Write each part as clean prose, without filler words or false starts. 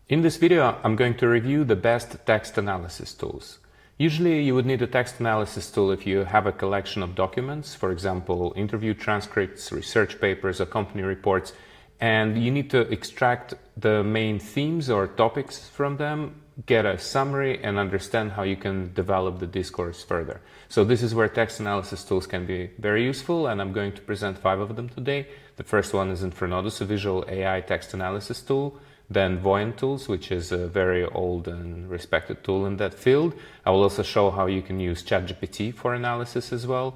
In this video, I'm going to review the best text analysis tools. Usually you would need a text analysis tool if you have a collection of documents, for example, interview transcripts, research papers, or company reports, and you need to extract the main themes or topics from them, get a summary, and understand how you can develop the discourse further. So this is where text analysis tools can be very useful, and I'm going to present 5 of them today. The first one is InfraNodus, a visual AI text analysis tool. Then Voyant Tools, which is a very old and respected tool in that field. I will also show how you can use ChatGPT for analysis as well.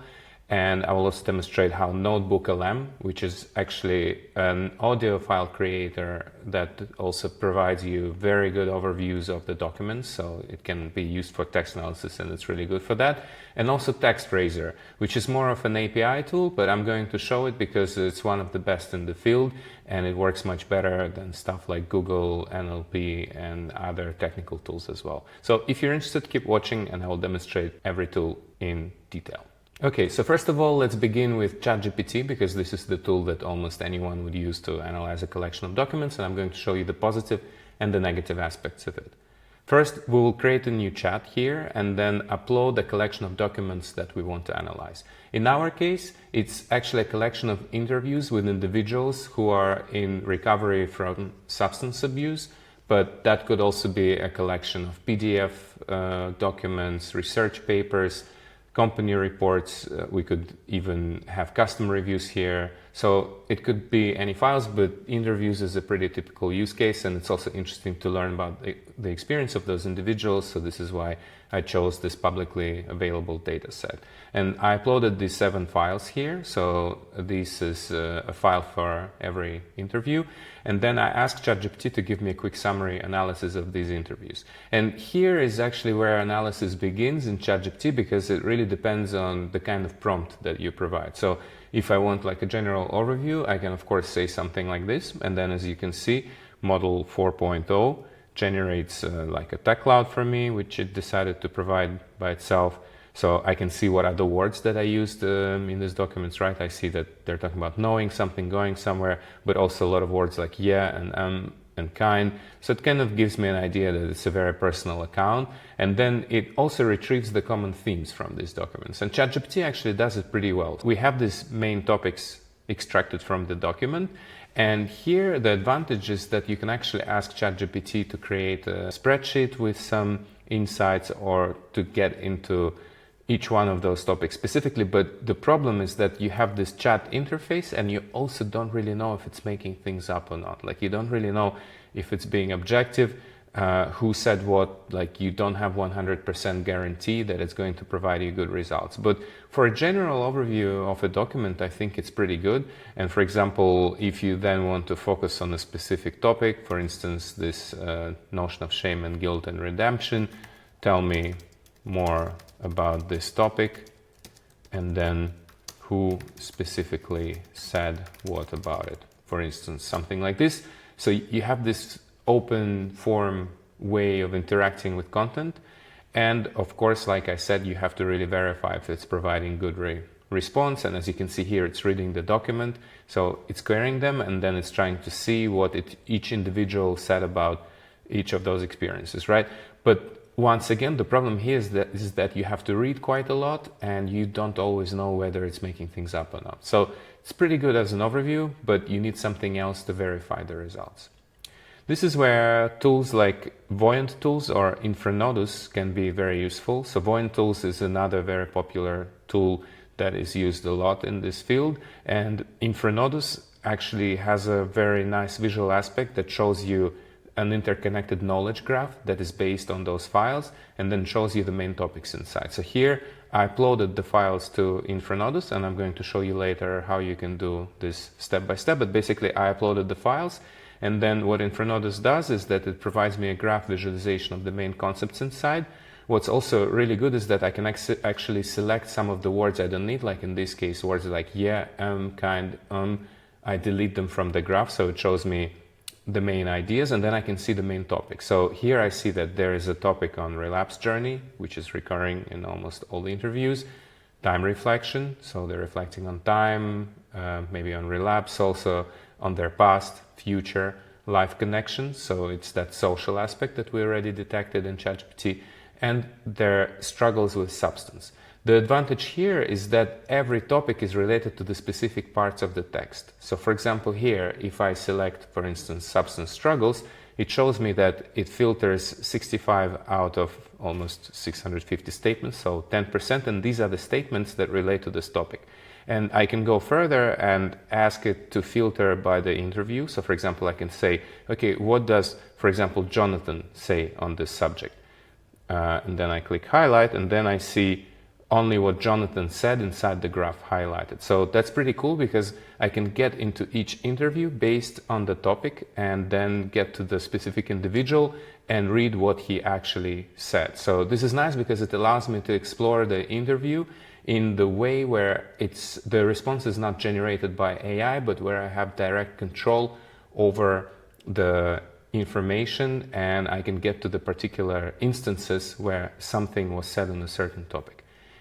And I will also demonstrate how NotebookLM, which is actually an audio file creator that also provides you very good overviews of the documents. So it can be used for text analysis and it's really good for that. And also TextRazor, which is more of an API tool, but I'm going to show it because it's one of the best in the field and it works much better than stuff like Google, NLP, and other technical tools as well. So if you're interested, keep watching and I will demonstrate every tool in detail. Okay, so first of all, let's begin with ChatGPT because this is the tool that almost anyone would use to analyze a collection of documents, and I'm going to show you the positive and the negative aspects of it. First, we will create a new chat here and then upload a collection of documents that we want to analyze. In our case, it's actually a collection of interviews with individuals who are in recovery from substance abuse, but that could also be a collection of PDF documents, research papers, company reports. We could even have custom reviews here. So it could be any files, but interviews is a pretty typical use case, and it's also interesting to learn about the experience of those individuals. So this is why I chose this publicly available data set. And I uploaded these 7 files here. So this is a file for every interview. And then I asked ChatGPT to give me a quick summary analysis of these interviews. And here is actually where analysis begins in ChatGPT because it really depends on the kind of prompt that you provide. So if I want like a general overview, I can of course say something like this. And then as you can see, model 4.0 generates like a tech cloud for me, which it decided to provide by itself. So I can see what are the words that I used in these documents, right? I see that they're talking about knowing something, going somewhere, but also a lot of words like yeah and kind. So it kind of gives me an idea that it's a very personal account. And then it also retrieves the common themes from these documents. And ChatGPT actually does it pretty well. We have these main topics extracted from the document. And here the advantage is that you can actually ask ChatGPT to create a spreadsheet with some insights or to get into each one of those topics specifically. But the problem is that you have this chat interface and you also don't really know if it's making things up or not. Like you don't really know if it's being objective, who said what. Like you don't have 100% guarantee that it's going to provide you good results. But for a general overview of a document, I think it's pretty good. And for example, if you then want to focus on a specific topic, for instance, this notion of shame and guilt and redemption, tell me more about this topic, and then who specifically said what about it. For instance, something like this. So you have this open form way of interacting with content. And of course, like I said, you have to really verify if it's providing good response. And as you can see here, it's reading the document. So it's querying them and then it's trying to see what each individual said about each of those experiences, right? But once again, the problem here is that you have to read quite a lot and you don't always know whether it's making things up or not. So it's pretty good as an overview, but you need something else to verify the results. This is where tools like Voyant Tools or InfraNodus can be very useful. So Voyant Tools is another very popular tool that is used a lot in this field. And InfraNodus actually has a very nice visual aspect that shows you an interconnected knowledge graph that is based on those files and then shows you the main topics inside. So here I uploaded the files to InfraNodus and I'm going to show you later how you can do this step by step. But basically I uploaded the files and then what InfraNodus does is that it provides me a graph visualization of the main concepts inside. What's also really good is that I can actually select some of the words I don't need, like in this case words like yeah, kind, I delete them from the graph so it shows me the main ideas and then I can see the main topic. So here I see that there is a topic on relapse journey, which is recurring in almost all the interviews. Time reflection, so they're reflecting on time, maybe on relapse, also on their past, future, live connection, so it's that social aspect that we already detected in ChatGPT, and their struggles with substance. The advantage here is that every topic is related to the specific parts of the text. So for example here, if I select, for instance, substance struggles, it shows me that it filters 65 out of almost 650 statements, so 10%, and these are the statements that relate to this topic. And I can go further and ask it to filter by the interview. So for example, I can say, okay, what does, for example, Jonathan say on this subject? And then I click highlight, and then I see only what Jonathan said inside the graph highlighted. So that's pretty cool because I can get into each interview based on the topic and then get to the specific individual and read what he actually said. So this is nice because it allows me to explore the interview in the way where the response is not generated by AI, but where I have direct control over the information and I can get to the particular instances where something was said on a certain topic.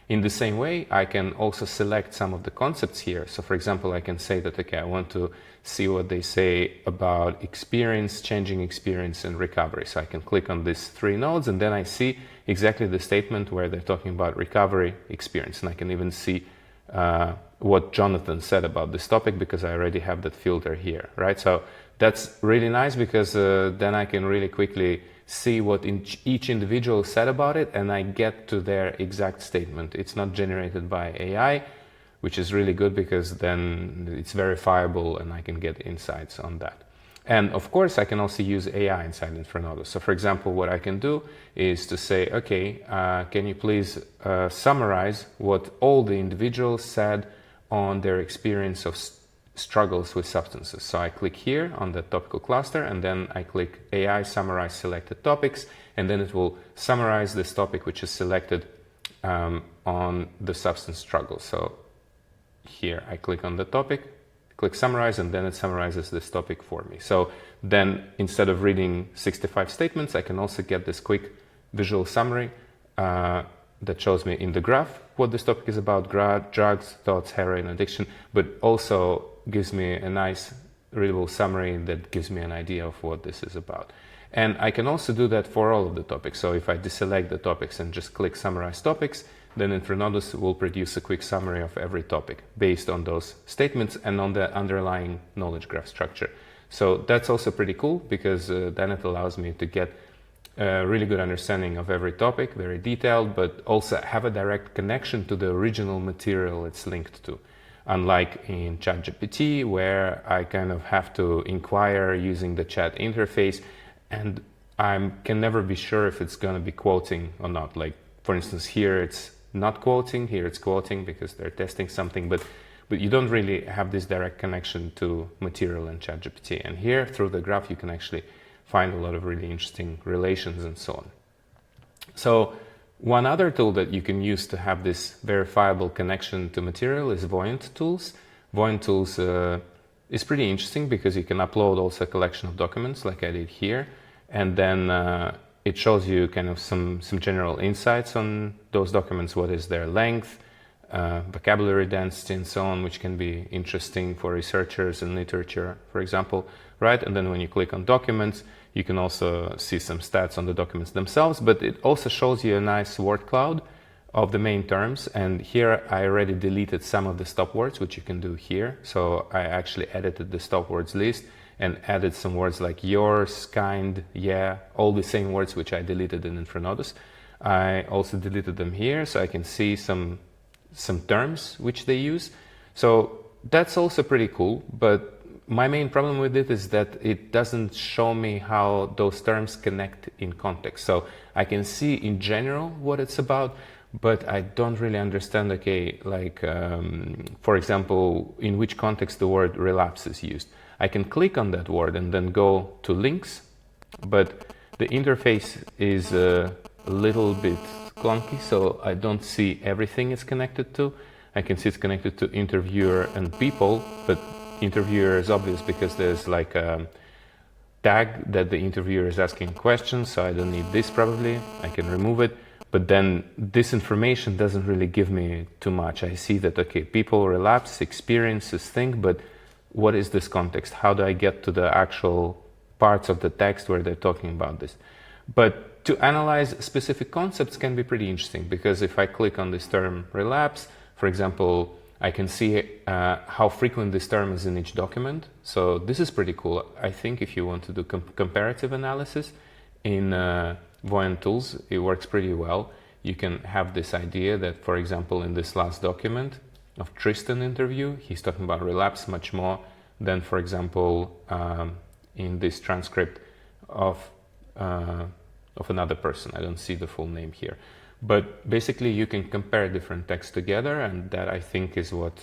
In the same way, I can also select some of the concepts here. So for example, I can say that, okay, I want to see what they say about experience, changing experience and recovery. So I can click on these three nodes and then I see exactly the statement where they're talking about recovery experience. And I can even see what Jonathan said about this topic because I already have that filter here, right? So that's really nice because then I can really quickly see what each individual said about it and I get to their exact statement. It's not generated by AI, which is really good because then it's verifiable and I can get insights on that. And of course, I can also use AI inside InfraNodus. So for example, what I can do is to say, okay, can you please summarize what all the individuals said on their experience of struggles with substances. So I click here on the topical cluster and then I click AI summarize selected topics and then it will summarize this topic which is selected on the substance struggle. So here I click on the topic, click summarize, and then it summarizes this topic for me. So then instead of reading 65 statements, I can also get this quick visual summary that shows me in the graph what this topic is about, drugs, thoughts, heroin addiction, but also gives me a nice readable summary that gives me an idea of what this is about. And I can also do that for all of the topics. So if I deselect the topics and just click summarize topics, then InfraNodus will produce a quick summary of every topic based on those statements and on the underlying knowledge graph structure. So that's also pretty cool because then it allows me to get a really good understanding of every topic, very detailed, but also have a direct connection to the original material it's linked to. Unlike in ChatGPT, where I kind of have to inquire using the chat interface, and I can never be sure if it's going to be quoting or not. Like, for instance, here it's not quoting, here it's quoting because they're testing something, but you don't really have this direct connection to material in ChatGPT. And here, through the graph, you can actually find a lot of really interesting relations and so on. So one other tool that you can use to have this verifiable connection to material is Voyant Tools. Voyant Tools is pretty interesting because you can upload also a collection of documents like I did here, and then it shows you kind of some general insights on those documents, what is their length, vocabulary density and so on, which can be interesting for researchers and literature, for example, right? And then when you click on documents, you can also see some stats on the documents themselves, but it also shows you a nice word cloud of the main terms. And here I already deleted some of the stop words, which you can do here. So I actually edited the stop words list and added some words like yours, kind, yeah, all the same words which I deleted in InfraNodus. I also deleted them here so I can see some terms which they use. So that's also pretty cool, but my main problem with it is that it doesn't show me how those terms connect in context. So I can see in general what it's about, but I don't really understand, okay, like, for example, in which context the word relapse is used. I can click on that word and then go to links, but the interface is a little bit clunky, so I don't see everything it's connected to. I can see it's connected to interviewer and people, but interviewer is obvious because there's like a tag that the interviewer is asking questions, so I don't need this probably. I can remove it, but then this information doesn't really give me too much. I see that, okay, people relapse, experiences, think, but what is this context? How do I get to the actual parts of the text where they're talking about this. But to analyze specific concepts can be pretty interesting, because if I click on this term relapse, for example, I can see how frequent this term is in each document. So this is pretty cool. I think if you want to do comparative analysis in Voyant Tools, it works pretty well. You can have this idea that, for example, in this last document of Tristan interview, he's talking about relapse much more than, for example, in this transcript of another person. I don't see the full name here. But basically you can compare different texts together, and that I think is what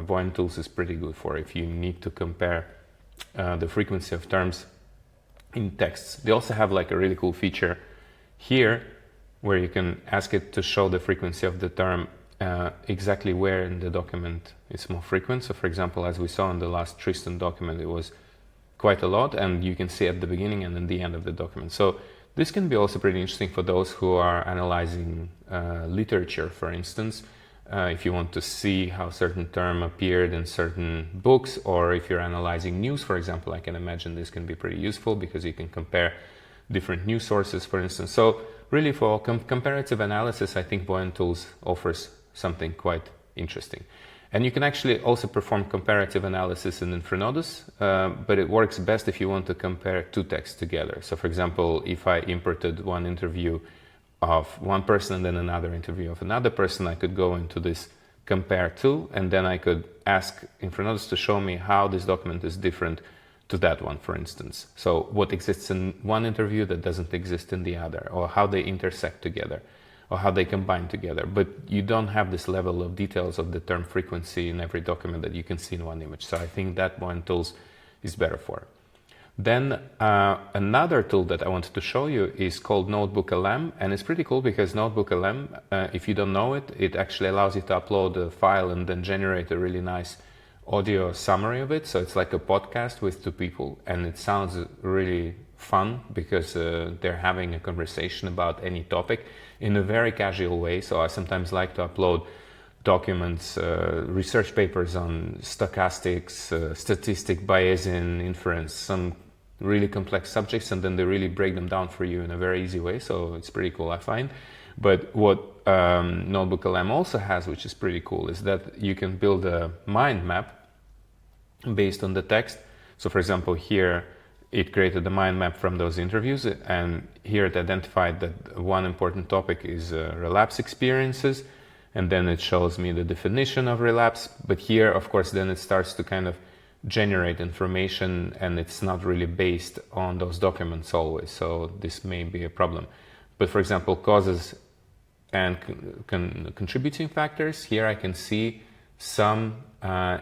Voyant Tools is pretty good for if you need to compare the frequency of terms in texts. They also have like a really cool feature here where you can ask it to show the frequency of the term exactly where in the document it's more frequent. So for example, as we saw in the last Tristan document, it was quite a lot, and you can see at the beginning and then the end of the document. So this can be also pretty interesting for those who are analyzing literature, for instance. If you want to see how certain term appeared in certain books, or if you're analyzing news, for example, I can imagine this can be pretty useful because you can compare different news sources, for instance. So really for comparative analysis, I think Voyant Tools offers something quite interesting. And you can actually also perform comparative analysis in InfraNodus, but it works best if you want to compare two texts together. So for example, if I imported one interview of one person and then another interview of another person, I could go into this compare to, and then I could ask InfraNodus to show me how this document is different to that one, for instance. So what exists in one interview that doesn't exist in the other, or how they intersect together, or how they combine together. But you don't have this level of details of the term frequency in every document that you can see in one image. So I think that Voyant Tools is better for it. Then another tool that I wanted to show you is called NotebookLM, and it's pretty cool because NotebookLM, if you don't know it, it actually allows you to upload a file and then generate a really nice audio summary of it. So it's like a podcast with two people, and it sounds really fun because they're having a conversation about any topic in a very casual way. So I sometimes like to upload documents, research papers on stochastics, statistic, Bayesian inference, some really complex subjects, and then they really break them down for you in a very easy way. So it's pretty cool, I find. But what NotebookLM also has, which is pretty cool, is that you can build a mind map based on the text. So for example, here it created a mind map from those interviews, and here it identified that one important topic is relapse experiences, and then it shows me the definition of relapse. But here, of course, then it starts to kind of generate information, and it's not really based on those documents always, so this may be a problem. But for example, causes and contributing factors, here I can see some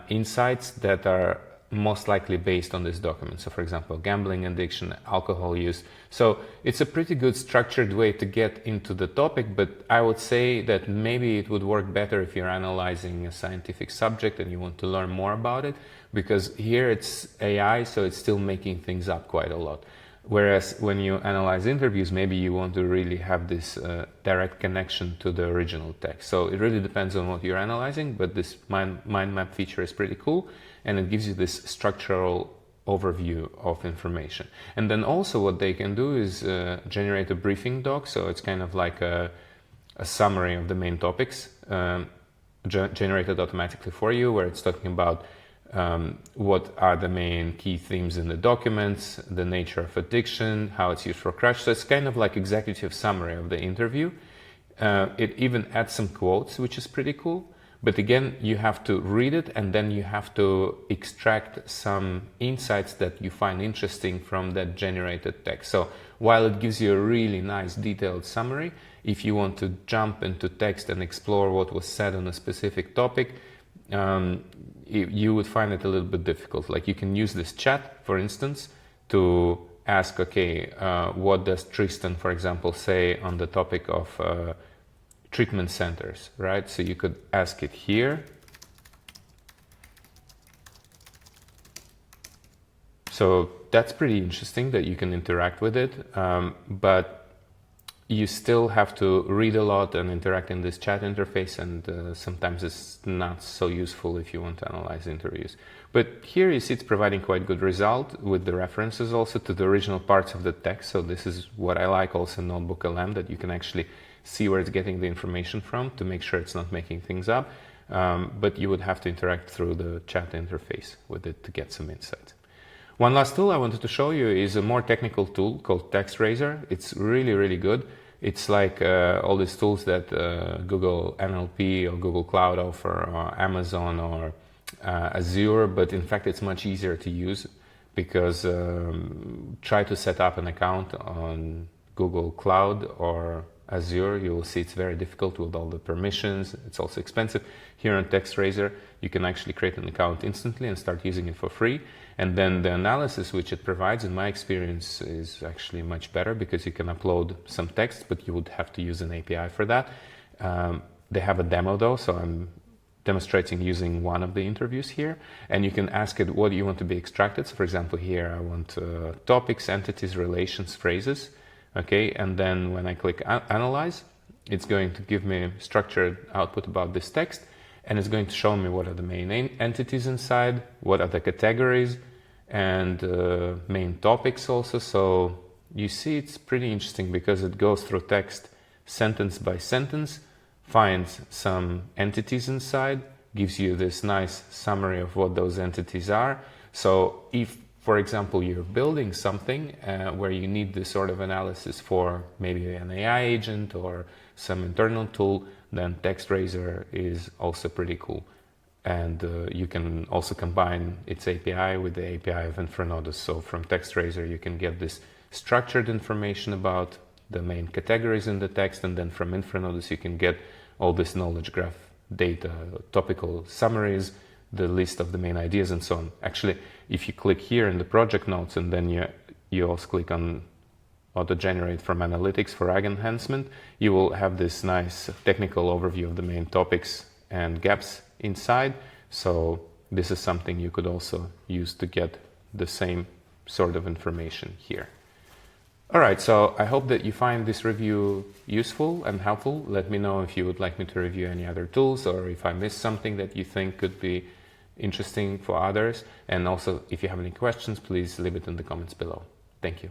insights that are most likely based on this document. So for example, gambling addiction, alcohol use. So it's a pretty good structured way to get into the topic, but I would say that maybe it would work better if you're analyzing a scientific subject and you want to learn more about it, because here it's AI, so it's still making things up quite a lot. Whereas when you analyze interviews, maybe you want to really have this direct connection to the original text. So it really depends on what you're analyzing, but this mind map feature is pretty cool, and it gives you this structural overview of information. And then also what they can do is generate a briefing doc, so it's kind of like a summary of the main topics generated automatically for you, where it's talking about what are the main key themes in the documents, the nature of addiction, how it's used for crash. So it's kind of like executive summary of the interview. It even adds some quotes, which is pretty cool. But again, you have to read it, and then you have to extract some insights that you find interesting from that generated text. So while it gives you a really nice detailed summary, if you want to jump into text and explore what was said on a specific topic, you would find it a little bit difficult. Like you can use this chat, for instance, to ask, okay, what does Tristan, for example, say on the topic of treatment centers, right? So you could ask it here. So that's pretty interesting that you can interact with it, but you still have to read a lot and interact in this chat interface, and sometimes it's not so useful if you want to analyze interviews. But here you see it's providing quite good result with the references also to the original parts of the text. So this is what I like also in NotebookLM, that you can actually see where it's getting the information from to make sure it's not making things up. But you would have to interact through the chat interface with it to get some insight. One last tool I wanted to show you is a more technical tool called TextRazor. It's really, really good. It's like all these tools that Google NLP or Google Cloud offer, or Amazon or Azure, but in fact it's much easier to use, because try to set up an account on Google Cloud or Azure, you will see it's very difficult with all the permissions. It's also expensive. Here on TextRazor, you can actually create an account instantly and start using it for free. And then the analysis which it provides, in my experience, is actually much better, because you can upload some text, but you would have to use an API for that. They have a demo though, so I'm demonstrating using one of the interviews here, and you can ask it what you want to be extracted. So for example, here I want topics, entities, relations, phrases. Okay, and then when I click Analyze, it's going to give me structured output about this text, and it's going to show me what are the main entities inside, what are the categories, and main topics also. So you see it's pretty interesting, because it goes through text sentence by sentence, finds some entities inside, gives you this nice summary of what those entities are. So if, for example, you're building something where you need this sort of analysis for maybe an AI agent or some internal tool, then TextRazor is also pretty cool. And you can also combine its API with the API of InfraNodus. So from TextRazor, you can get this structured information about the main categories in the text, and then from InfraNodus, you can get all this knowledge graph data, topical summaries, the list of the main ideas, and so on. Actually, if you click here in the project notes, and then you also click on auto-generate from analytics for RAG enhancement, you will have this nice technical overview of the main topics and gaps inside. So this is something you could also use to get the same sort of information here. All right, so I hope that you find this review useful and helpful. Let me know if you would like me to review any other tools, or if I missed something that you think could be interesting for others. And also, if you have any questions, please leave it in the comments below. Thank you.